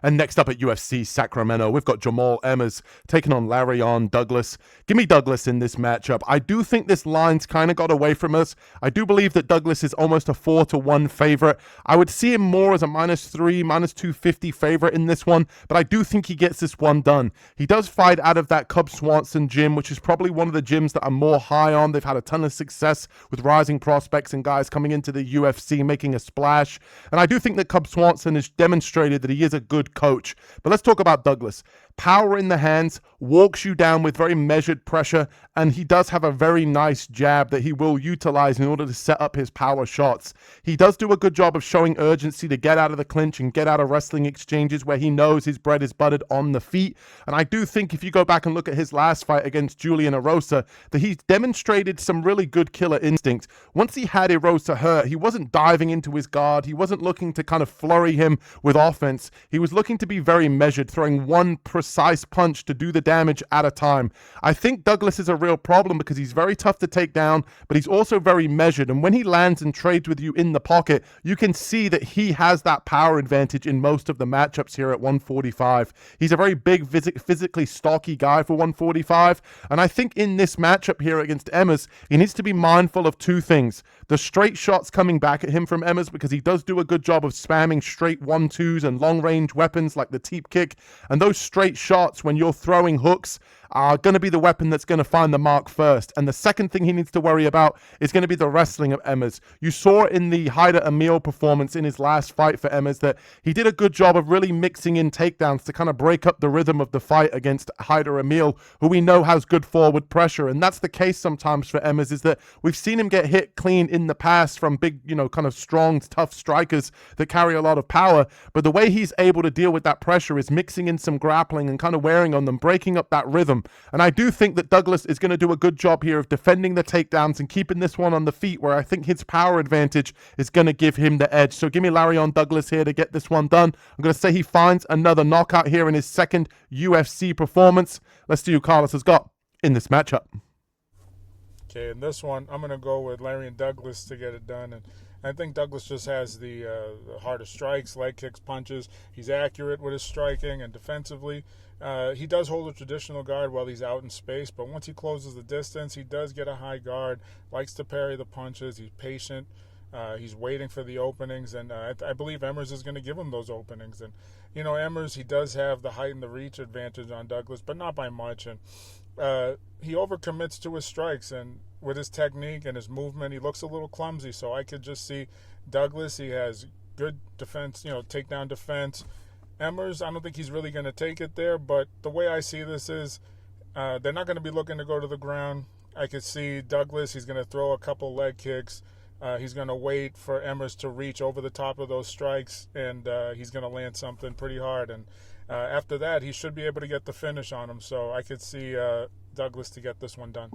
And next up at UFC Sacramento, we've got Jamall Emmers taking on Lerryan Douglas. Give me Douglas in this matchup. I do think this line's kind of got away from us. I do believe that Douglas is almost a 4-1 favorite. I would see him more as a -3, -250 favorite in this one, but I do think he gets this one done. He does fight out of that Cub Swanson gym, which is probably one of the gyms that I'm more high on. They've had a ton of success with rising prospects and guys coming into the UFC making a splash. And I do think that Cub Swanson has demonstrated that he is a good coach. But let's talk about Douglas. Power in the hands, walks you down with very measured pressure, and he does have a very nice jab that he will utilize in order to set up his power shots. He does do a good job of showing urgency to get out of the clinch and get out of wrestling exchanges where he knows his bread is buttered on the feet. And I do think if you go back and look at his last fight against Julian Erosa, that he's demonstrated some really good killer instinct. Once he had Erosa hurt, he wasn't diving into his guard. He wasn't looking to kind of flurry him with offense. He was looking to be very measured, throwing one precise punch to do the damage at a time. I think Douglas is a real problem because he's very tough to take down, but he's also very measured. And when he lands and trades with you in the pocket, you can see that he has that power advantage in most of the matchups here at 145. He's a very big, physically stocky guy for 145. And I think in this matchup here against Emmers, he needs to be mindful of two things. The straight shots coming back at him from Emmers, because he does do a good job of spamming straight 1-2s and long-range weapons like the teep kick. And those straight shots, when you're throwing hooks, are going to be the weapon that's going to find the mark first. And the second thing he needs to worry about is going to be the wrestling of Emmers. You saw in the Haider Emil performance in his last fight for Emmers that he did a good job of really mixing in takedowns to kind of break up the rhythm of the fight against Haider Emil, who we know has good forward pressure. And that's the case sometimes for Emmers, is that we've seen him get hit clean in the past from big, kind of strong, tough strikers that carry a lot of power. But the way he's able to deal with that pressure is mixing in some grappling and kind of wearing on them, breaking up that rhythm. And I do think that Douglas is going to do a good job here of defending the takedowns and keeping this one on the feet, where I think his power advantage is going to give him the edge. So give me Lerryan Douglas here to get this one done. I'm going to say he finds another knockout here in his second UFC performance. Let's see who Carlos has got in this matchup. Okay, in this one, I'm going to go with Lerryan Douglas to get it done. And I think Douglas just has the harder strikes, leg kicks, punches. He's accurate with his striking and defensively. He does hold a traditional guard while he's out in space, but once he closes the distance, he does get a high guard, likes to parry the punches. He's patient. He's waiting for the openings, and I believe Emmers is going to give him those openings. And, Emmers, he does have the height and the reach advantage on Douglas, but not by much. And he overcommits to his strikes, and with his technique and his movement, he looks a little clumsy. So I could just see Douglas. He has good defense, takedown defense. Emmers, I don't think he's really going to take it there, but the way I see this is they're not going to be looking to go to the ground. I could see Douglas, he's going to throw a couple leg kicks. He's going to wait for Emmers to reach over the top of those strikes, and he's going to land something pretty hard. And after that, he should be able to get the finish on him. So I could see Douglas to get this one done.